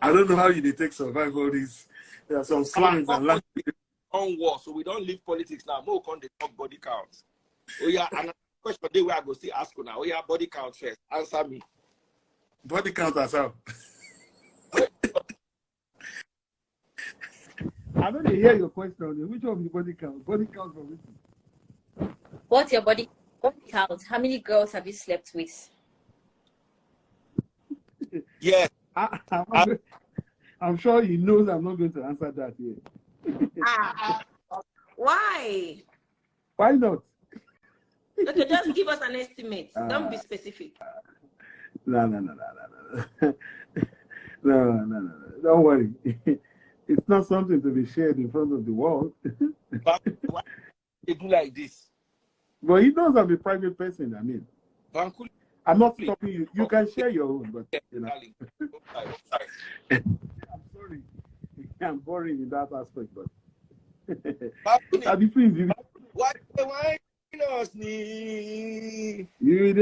I don't know how you take survive all these. There are some slangs and language. On war, so we don't leave politics now. More can they talk body count. Oh yeah, another question day where I go still ask you now. Oh yeah, body count first. Answer me. Body count as well. I don't hear your question. Which one is body count? Body count for which? What's your body count? How many girls have you slept with? Yeah. I'm sure he knows I'm not going to answer that here. Why? Why not? Okay, just give us an estimate. Don't be specific. No. No. Don't worry. It's not something to be shared in front of the world. But why they do like this? But he knows I'm a private person. I mean, Bankuki, I'm not stopping you. You can share your own, but you know. I'm sorry. I'm boring in that aspect, but why us ni? You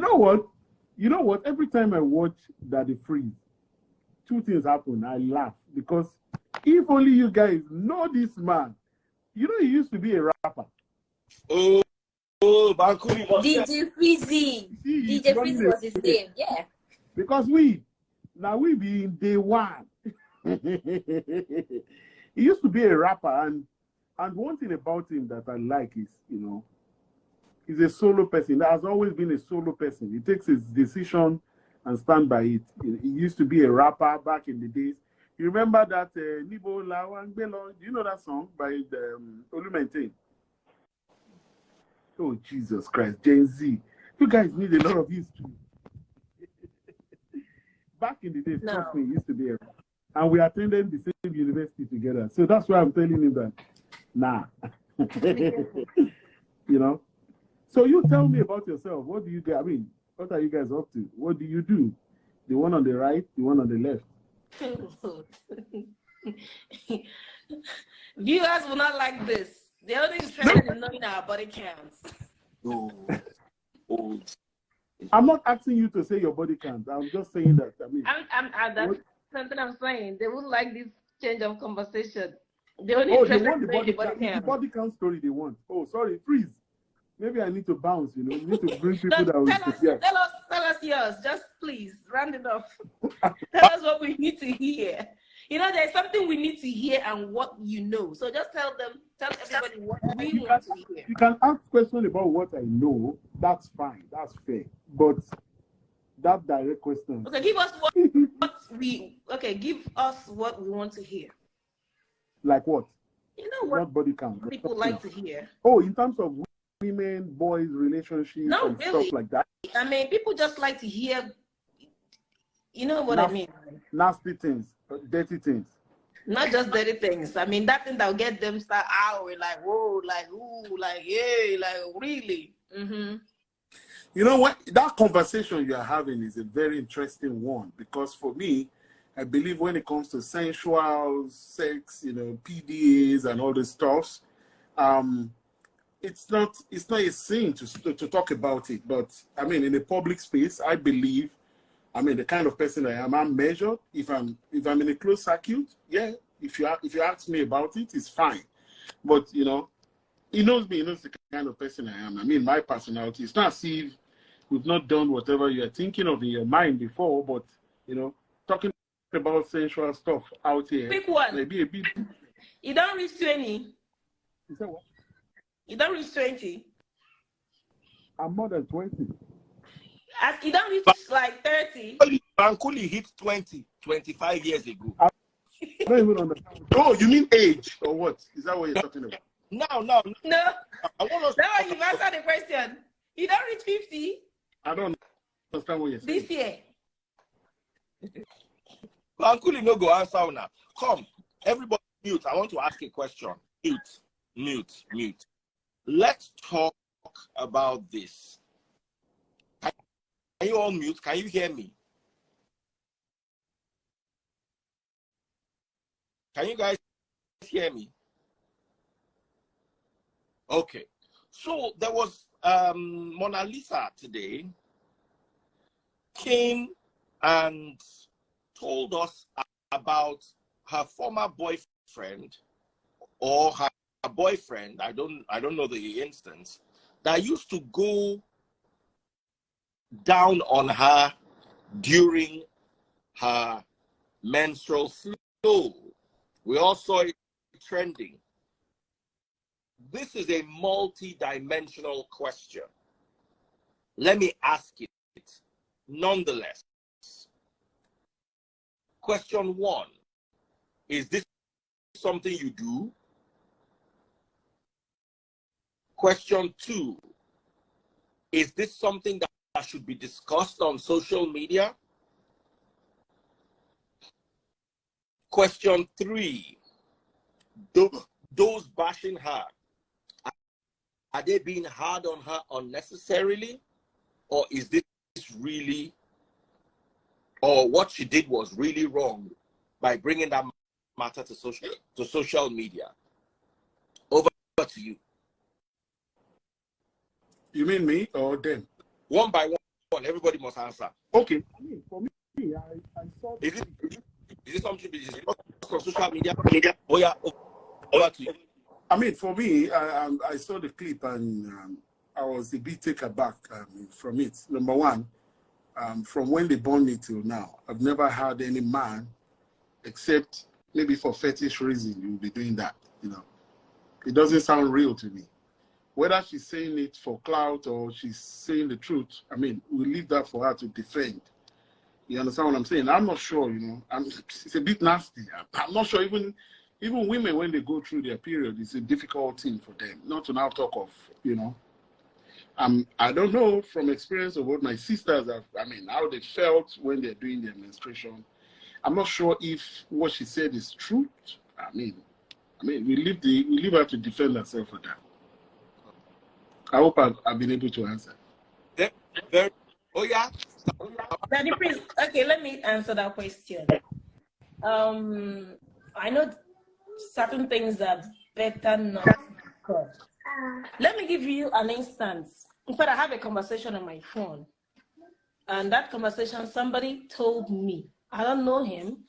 know what? Every time I watch that the freeze, two things happen. I laugh because if only you guys know this man. You know, he used to be a rapper. Oh, Bankuki. DJ Freezy. DJ Freezy was his name, yeah. Because we be in day one. He used to be a rapper, and one thing about him that I like is, you know, he's a solo person. He has always been a solo person. He takes his decision and stand by it. He used to be a rapper back in the days. You remember that Nibo Lawang Belo? Do you know that song by Olumente? Oh, Jesus Christ, Gen Z. You guys need a lot of history. Back in the days, trust me, he used to be a rapper. And we attended the same university together. So that's why I'm telling him that, nah. You know? So you tell me about yourself. What do you guys, I mean, what are you guys up to? What do you do? The one on the right, the one on the left. Viewers will not like this. They're only interested in knowing our body counts. I'm not asking you to say your body count. I'm just saying that. I mean, that's something I'm saying. They wouldn't like this change of conversation. They only they interested want in the body count. The body count story they want. Oh, sorry, freeze. Maybe I need to bounce, you know. You need to bring people that will tell us yours. Just please, round it off. Tell us what we need to hear. You know, there's something we need to hear and what you know. So just tell everybody what we want to hear. You can ask questions about what I know. That's fine. That's fair. But that direct question. Okay, give us give us what we want to hear. Like what? You know what? Not body count. People like to hear. Oh, in terms of women, boys, relationships, and stuff like that. I mean, people just like to hear. You know what I mean? Nasty things, dirty things. Not just dirty things. I mean, that thing that will get them start hollering like, whoa, like, ooh, like, yeah, like, really. Mm-hmm. You know what? That conversation you are having is a very interesting one because for me, I believe when it comes to sensual sex, you know, PDAs and all this stuff, it's not a sin to talk about it. But I mean, in a public space, I believe, I mean, the kind of person I am, I'm measured. If I'm in a closed circuit, yeah. If you ask me about it, it's fine. But you know, he knows me. He knows the kind of person I am. I mean, my personality. It's not as if we've not done whatever you are thinking of in your mind before. But you know, talking about sensual stuff out here. Pick one. Maybe a bit. You don't reach 20. You say what? You don't reach 20. I'm more than 20. You don't reach like 30. Bankuki hit 25 years ago. I don't even understand. Oh, you mean age or what? Is that what you're talking about? No. I want us. No, you've answered the question. You don't reach 50. I don't understand what you're saying. This year. Bankuki no go answer now. Come, everybody mute. I want to ask a question. Mute. Let's talk about this. Can you all mute? Can you hear me? Can you guys hear me? Okay. So there was Monalisa today came and told us about her former boyfriend or her boyfriend, I don't know the instance, that used to go down on her during her menstrual flow. We all saw it trending. This is a multi-dimensional question. Let me ask it nonetheless. Question 1, is this something you do? Question 2, is this something that should be discussed on social media? Question 3, those bashing her, are they being hard on her unnecessarily? Or is this really, or what she did was really wrong by bringing that matter to social media? Over to you. You mean me or them? One by one, everybody must answer. Okay. I mean, for me, I saw. Is it something on social media? Oh yeah, over to you. I mean, for me, I saw the clip and I was a bit taken aback from it. Number one, from when they born me till now, I've never had any man, except maybe for fetish reason, you'll be doing that. You know, it doesn't sound real to me. Whether she's saying it for clout or she's saying the truth, I mean, we leave that for her to defend. You understand what I'm saying? I'm not sure, you know. It's a bit nasty. I'm not sure even women, when they go through their period, it's a difficult thing for them. Not to now talk of, you know. I don't know from experience of what my sisters have, I mean, how they felt when they're doing their menstruation. I'm not sure if what she said is truth. I mean, we leave her to defend herself for that. I hope I've been able to answer. Oh yeah. Daddy, please. Okay, let me answer that question. I know certain things are better not discussed. Let me give you an instance. In fact, I have a conversation on my phone, and that conversation, somebody told me, I don't know him.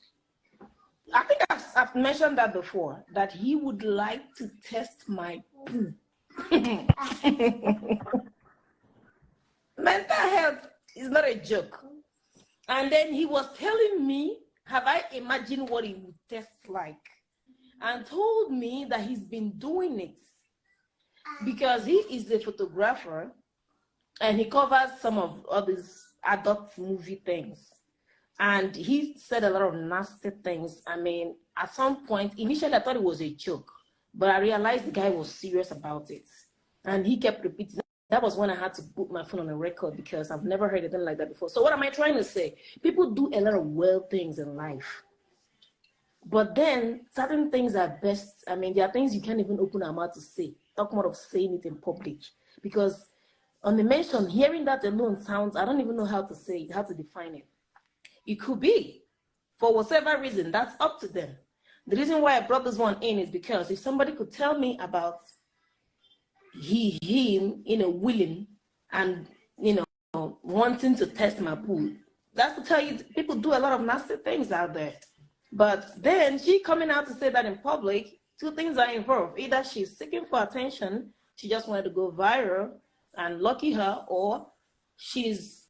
I think I've mentioned that before, that he would like to test my poo. Mental health is not a joke. And then he was telling me, have I imagined what it would test like? And told me that he's been doing it because he is a photographer and he covers some of all these adult movie things. And he said a lot of nasty things. I mean, at some point, initially I thought it was a joke, but I realized the guy was serious about it. And he kept repeating. That was when I had to put my phone on a record because I've never heard anything like that before. So what am I trying to say? People do a lot of wild things in life. But then certain things are best. I mean, there are things you can't even open our mouth to say. Talk more of saying it in public. Because on the mention, hearing that alone sounds, I don't even know how to say it, how to define it. It could be, for whatever reason, that's up to them. The reason why I brought this one in is because if somebody could tell me about him, you know, willing and, you know, wanting to test my pool, that's to tell you, people do a lot of nasty things out there. But then she coming out to say that in public, two things are involved. Either she's seeking for attention, she just wanted to go viral, and lucky her, or she's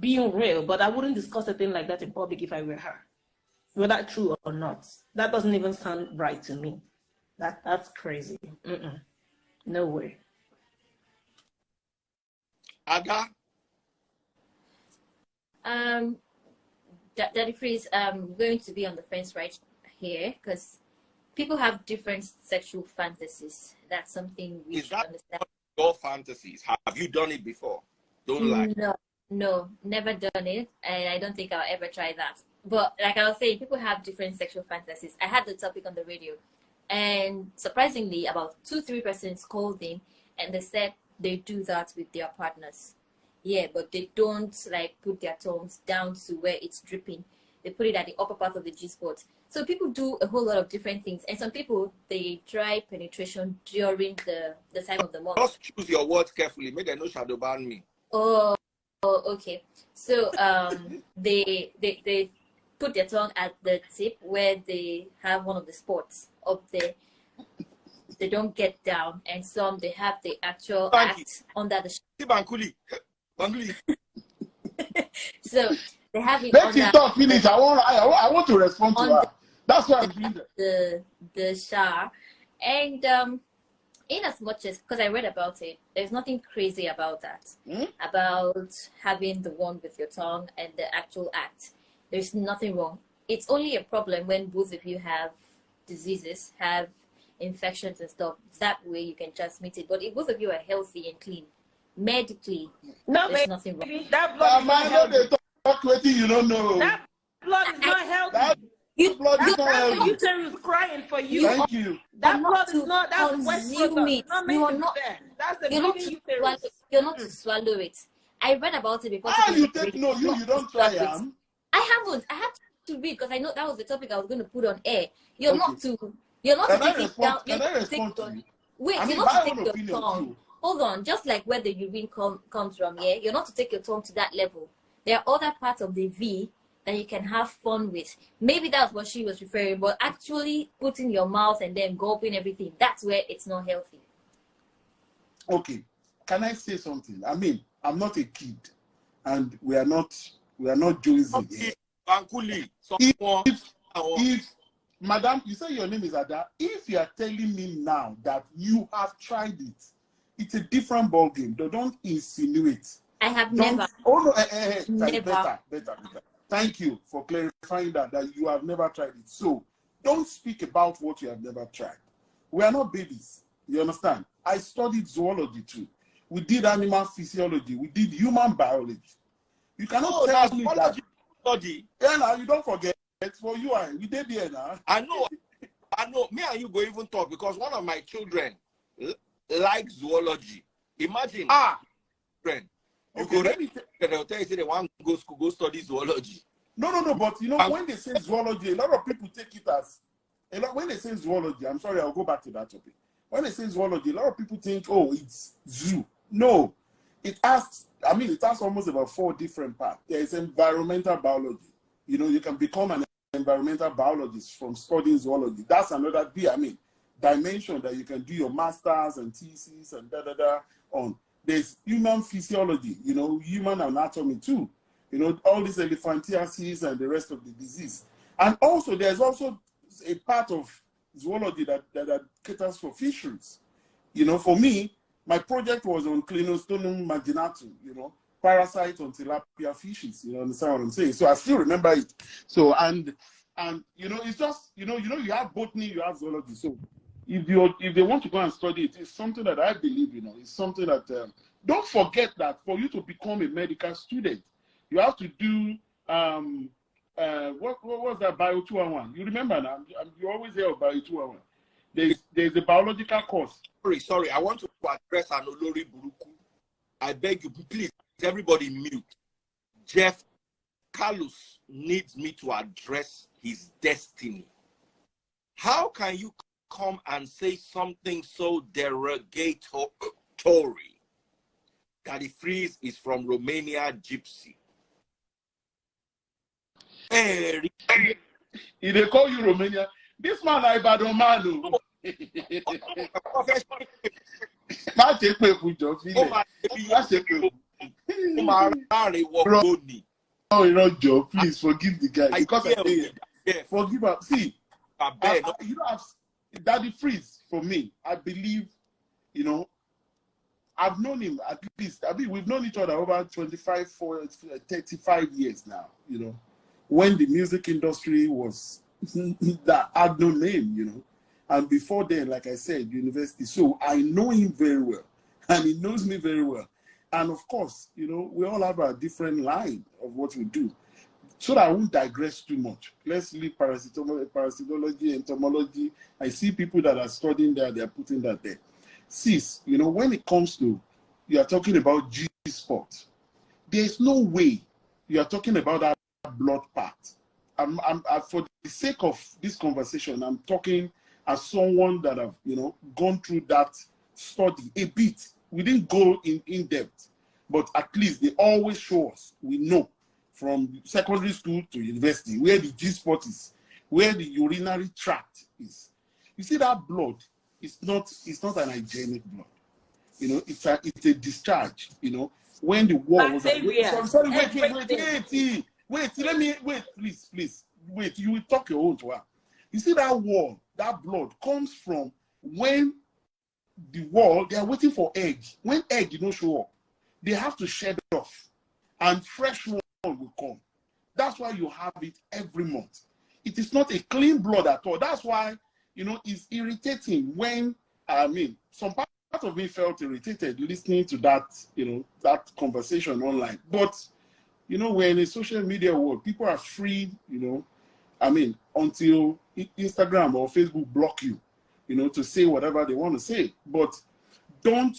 being real. But I wouldn't discuss a thing like that in public if I were her, whether true or not. That doesn't even sound right to me. That's crazy. No way. Ada? Daddy Freeze, I'm going to be on the fence right here because people have different sexual fantasies. That's something we should understand. Your fantasies? Have you done it before? Don't lie. No, never done it, and I don't think I'll ever try that. But like I was saying, people have different sexual fantasies. I had the topic on the radio, and surprisingly, about 2-3 persons called in, and they said they do that with their partners. Yeah, but they don't like put their tongues down to where it's dripping. They put it at the upper part of the G-spot. So people do a whole lot of different things. And some people, they try penetration during the time of the month. Just choose your words carefully. Make them no shadow ban me. Oh, okay. So they put their tongue at the tip where they have one of the spots up there. They don't get down, and some they have the actual act under the. Bankuki. So they have it Let under. it talk finish. I want to respond to her. That's why I'm doing that. The shower, and in as much as, because I read about it, there's nothing crazy about that. About having the one with your tongue and the actual act. There's nothing wrong. It's only a problem when both of you have diseases, have infections and stuff. That way you can transmit it. But if both of you are healthy and clean, medically, there's nothing wrong. That blood is not healthy. Talk with you don't know. That blood is not healthy. That blood is not That's healthy. uterus crying for you. Thank you. That blood is not. That's West product. It. Not meant to be there. That's the bleeding uterus. You're not to swallow it. I read about it before. You take no. You don't try. I haven't. I had to read because I know that was the topic I was going to put on air. You're not to. You're not to take it down. Can I respond to you? Wait, you're not to take your tongue. Hold on. Just like where the urine comes from, yeah? You're not to take your tongue to that level. There are other parts of the V that you can have fun with. Maybe that's what she was referring, but actually putting your mouth and then gulping everything, that's where it's not healthy. Okay. Can I say something? I mean, I'm not a kid, and we are not Josie here. If Madam, you say your name is Ada. If you are telling me now that you have tried it, it's a different ball game. Don't insinuate. I have never. Oh no, never. Better. Thank you for clarifying that you have never tried it. So don't speak about what you have never tried. We are not babies. You understand? I studied zoology too. We did animal physiology. We did human biology. You cannot tell me that. Study. Yeah, now you don't forget. It's for you. We did here now. I know. Me and you go even talk because one of my children likes zoology. Imagine. Friend. Okay, let me they'll tell you say they want to go school, go study zoology. No, but you know, when they say zoology, a lot of people take it as when they say zoology, I'm sorry, I'll go back to that topic. When they say zoology, a lot of people think, oh, it's zoo. No, it has almost about 4 different parts. There is environmental biology. You know, you can become an environmental biologist from studying zoology. That's another dimension that you can do your masters and thesis and on. There's human physiology, you know, human anatomy too. You know, all these elephantiasis and the rest of the disease. And also, there's also a part of zoology that caters for fisheries. You know, for me, my project was on Clinostonum marginatum, you know, parasite on tilapia fishes. You understand what I'm saying? So I still remember it. So, and you know, it's just, you you have botany, you have zoology. So if they want to go and study it, it's something that I believe, you know, it's something that, don't forget that for you to become a medical student, you have to do, what was that, Bio 201? You remember now? You always hear of Bio 201. There's a biological course. Sorry, I want to address Anolori Buruku. I beg you, please, everybody mute. Jeff Carlos needs me to address his destiny. How can you come and say something so derogatory that the freeze is from Romania gypsy? Hey, if they call you Romania, this man I Ibadan man. Oh, you know, Joe, please forgive the guy because I did. Forgive him. See, you know, Daddy Freeze, for me, I believe, you know, I've known him at least, we've known each other over 35 years now, you know, when the music industry was, that had no name, you know, and before then, like I said, university. So I know him very well, and he knows me very well. And of course, you know, we all have a different line of what we do. So that I won't digress too much. Let's leave parasitology, entomology. I see people that are studying that, they're putting that there. Sis, you know, when it comes to, you are talking about G-spot, there's no way you are talking about that blood part. For the sake of this conversation, I'm talking as someone that have, you know, gone through that study a bit. We didn't go in depth, but at least they always show us. We know from secondary school to university where the G-spot is, where the urinary tract is. You see that blood? It's not an hygienic blood. You know, it's a discharge. You know, when the wall was sorry, wait, please, wait. You will talk your own to her. You see that wall, that blood comes from when the wall, they are waiting for egg. When egg did not show up, they have to shed off, and fresh one will come. That's why you have it every month. It is not a clean blood at all. That's why, you know, it's irritating when, I mean, some part of me felt irritated listening to that, you know, that conversation online. But, you know, we're in a social media world. People are free, you know, I mean, until Instagram or Facebook block you, you know, to say whatever they want to say. But don't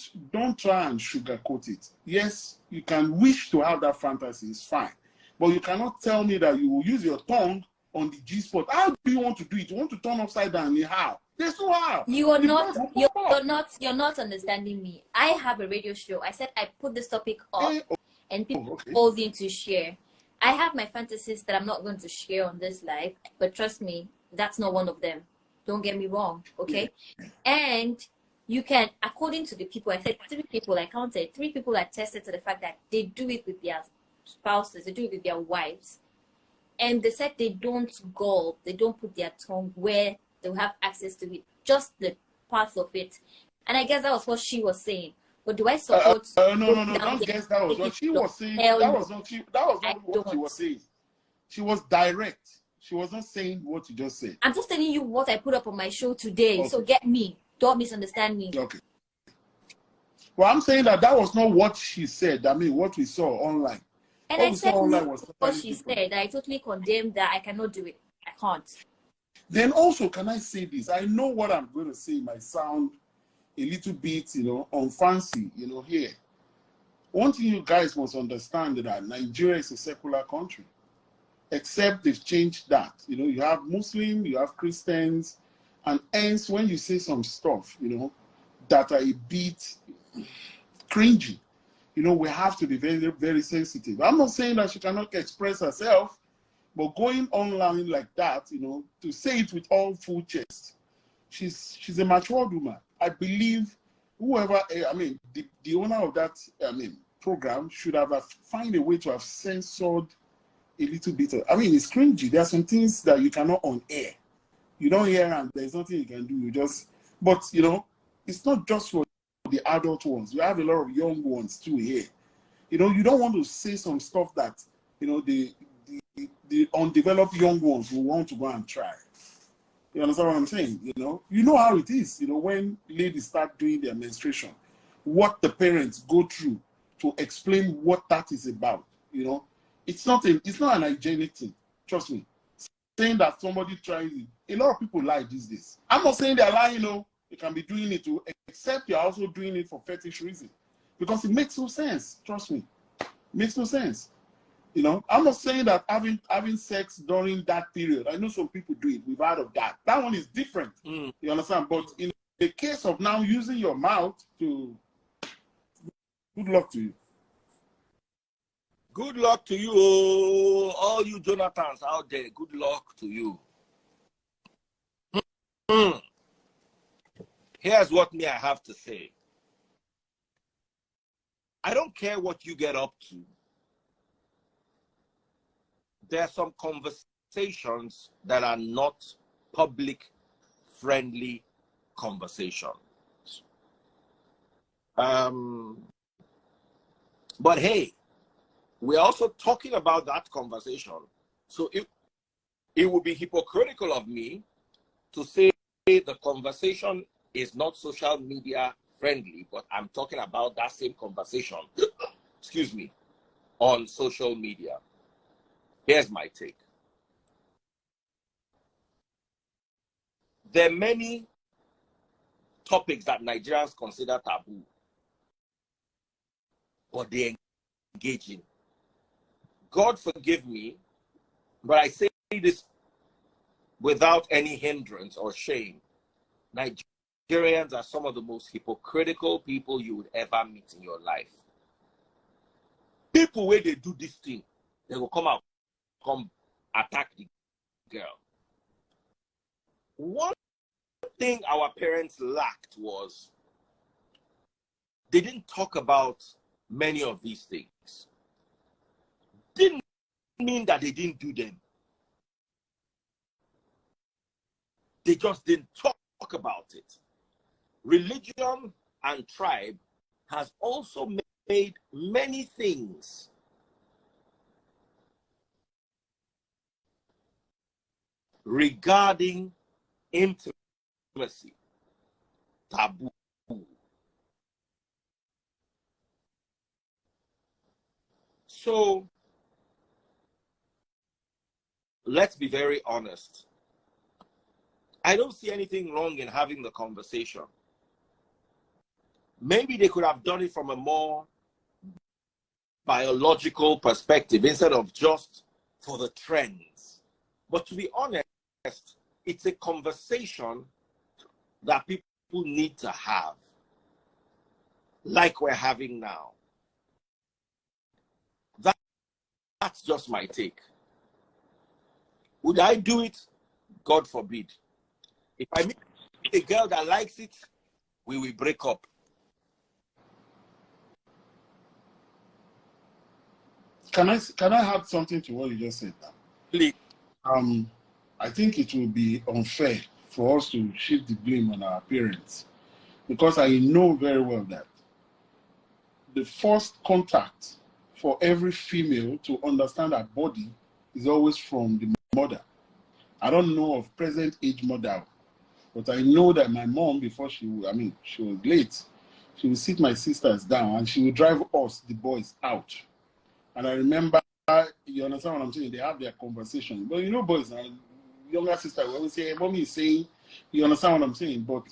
try and sugarcoat it. Yes, you can wish to have that fantasy, it's fine. But you cannot tell me that you will use your tongue on the G-spot. How do you want to do it? You want to turn upside down? How? There's no how. You're not understanding me. I have a radio show. I said I put this topic up and people called in to share. I have my fantasies that I'm not going to share on this live, but trust me, that's not one of them. Don't get me wrong, okay? Yeah. And you can, according to the people, I said 3 people, I counted 3 people attested to the fact that they do it with their spouses, they do it with their wives. And they said they don't gulp, they don't put their tongue where they'll have access to it, just the parts of it. And I guess that was what she was saying. But do I support? No, don't guess that was what she was saying. That was not what she was saying. She was direct. She was not saying what you just said. I'm just telling you what I put up on my show today. Okay. So get me. Don't misunderstand me. Okay. Well, I'm saying that was not what she said. I mean, what we saw online. And what I said what she said. I totally condemn that. I cannot do it. I can't. Then also, can I say this? I know what I'm going to say might sound a little bit, you know, unfancy, you know, here. One thing you guys must understand is that Nigeria is a secular country, except they've changed that. You know, you have Muslims, you have Christians, and hence when you say some stuff, you know, that are a bit cringy, you know, we have to be very, very sensitive. I'm not saying that she cannot express herself, but going online like that, you know, to say it with all full chest, she's a mature woman. I believe whoever, I mean, the owner of that, I mean, program should have find a way to have censored a little bit. I mean, it's cringy. There are some things that you cannot on air. You don't hear and there's nothing you can do. You just, but you know, it's not just for the adult ones. You have a lot of young ones too here. You know, you don't want to say some stuff that, you know, the undeveloped young ones will want to go and try. You understand what I'm saying? You know how it is, you know, when ladies start doing their menstruation, what the parents go through to explain what that is about, you know. It's not an hygienic thing, trust me. Saying that somebody tries it, a lot of people lie these days. I'm not saying they're lying, you know, you can be doing it too, except you're also doing it for fetish reasons. Because it makes no sense, trust me. It makes no sense. You know, I'm not saying that having sex during that period. I know some people do it. We've heard of that. That one is different. You understand? But in the case of now using your mouth to, good luck to you. Good luck to you, all you Jonathans out there. Good luck to you. Here's what I have to say. I don't care what you get up to. There are some conversations that are not public-friendly conversations. But hey, we're also talking about that conversation. So it would be hypocritical of me to say the conversation is not social media friendly, but I'm talking about that same conversation, excuse me, on social media. Here's my take. There are many topics that Nigerians consider taboo, but they engage in. God forgive me, but I say this without any hindrance or shame. Nigerians are some of the most hypocritical people you would ever meet in your life. people where they do this thing, they will come out, come attack the girl. One thing our parents lacked was they didn't talk about many of these things. Didn't mean that they didn't do them. They just didn't talk about it. Religion and tribe has also made many things regarding intimacy taboo. So let's be very honest. I don't see anything wrong in having the conversation. Maybe they could have done it from a more biological perspective instead of just for the trends. But to be honest, it's a conversation that people need to have, like we're having now. That's just my take. Would I do it? God forbid. If I meet a girl that likes it, we will break up. Can I add something to what you just said now? Please. I think it will be unfair for us to shift the blame on our parents, because I know very well that the first contact for every female to understand her body is always from the mother. I don't know of present age mother, but I know that my mom, before she was late, she would sit my sisters down and she would drive us, the boys, out. And I remember, you understand what I'm saying? They have their conversation. But you know, boys, younger sister will always say, hey, mommy is saying, you understand what I'm saying? But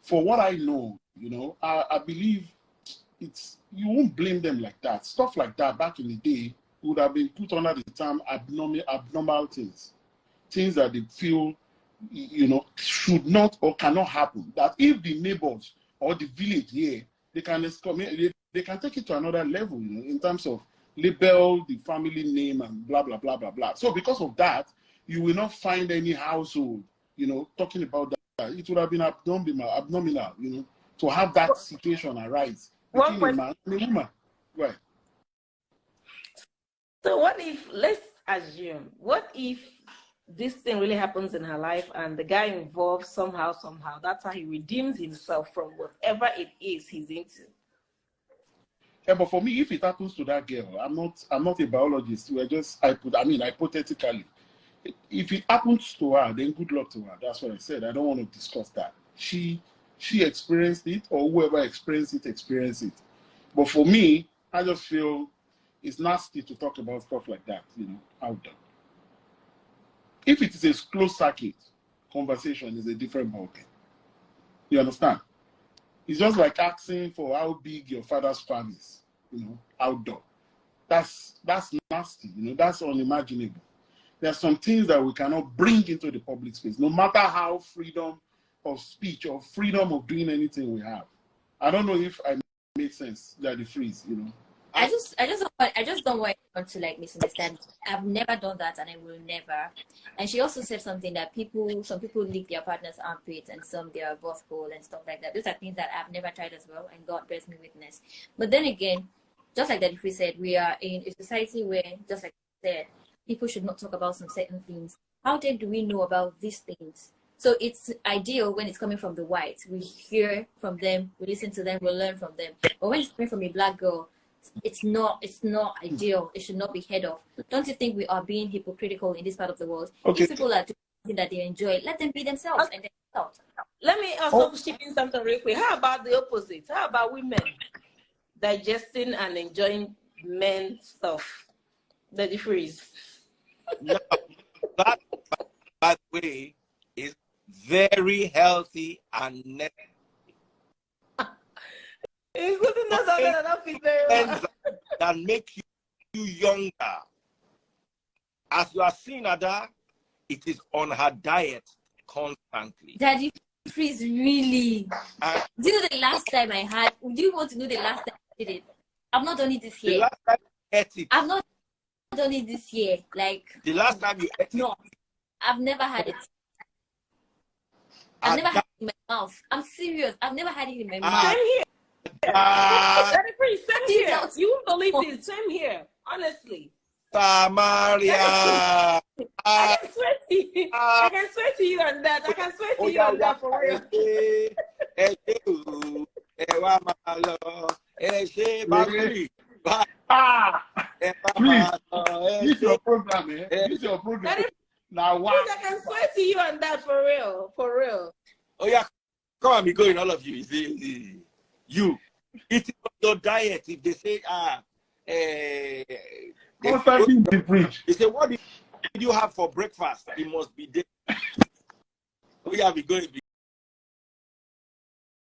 for what I know, you know, I believe you won't blame them like that. Stuff like that back in the day would have been put under the term abnormal things. Things that they feel, you know, should not or cannot happen. That if the neighbors or the village here, they can take it to another level, you know, in terms of label the family name and blah, blah, blah, blah, blah. So because of that, you will not find any household, you know, talking about that. It would have been abnormal, you know, to have that situation arise between a man and a woman. Right. So what if, let's assume, what if this thing really happens in her life and the guy involved somehow, that's how he redeems himself from whatever it is he's into? Yeah, but for me, if it happens to that girl, I'm not a biologist. Hypothetically, if it happens to her, then good luck to her. That's what I said. I don't want to discuss that. She experienced it, or whoever experienced it. But for me, I just feel it's nasty to talk about stuff like that, you know, out there. If it is a closed circuit conversation, is a different ballgame. You understand? It's just like asking for how big your father's farm is, you know, outdoor. That's nasty, you know, that's unimaginable. There are some things that we cannot bring into the public space, no matter how freedom of speech or freedom of doing anything we have. I don't know if I make sense, that the freeze, you know. I just don't want anyone to like misunderstand. I've never done that, and I will never. And she also said something that some people lick their partner's armpits and some their butthole and stuff like that. Those are things that I've never tried as well, and God bears me witness. But then again, just like that, if we said, we are in a society where, just like I said, people should not talk about some certain things. How then do we know about these things? So it's ideal when it's coming from the whites. We hear from them, we listen to them, we learn from them. But when it's coming from a black girl, it's not ideal. It should not be heard of. Don't you think we are being hypocritical in this part of the world? Okay. If people are doing something that they enjoy, let them be themselves and then out. Let me also chip in something real quick. How about the opposite? How about women digesting and enjoying men's stuff? The freeze. No, that, by the way, is very healthy and necessary. It's good to know something that don't fit very well. That make you younger. As you are seeing Ada, it is on her diet constantly. Daddy freeze, really? Do you know the last time I had? Do you want to know the last time I did it? I've not done it this year. The last time ate it? I've not done it this year. Like The last time you ate no, I've never had it. I've never had it in my mouth. I'm serious. I've never had it in my mouth. Same here. Very free. Same here. You won't believe this. Same here. Honestly. Samaria. I can swear to you. I can swear to you on that. I can swear to you on that for real. Please, this is your program, eh? This is your program. Now, I can swear to you on that for real. For real. Oh yeah, come on, be going, all of you. See, you eating your diet. If they say constantly in the fridge. they say, what did you have for breakfast? It must be there. Oh yeah, be going.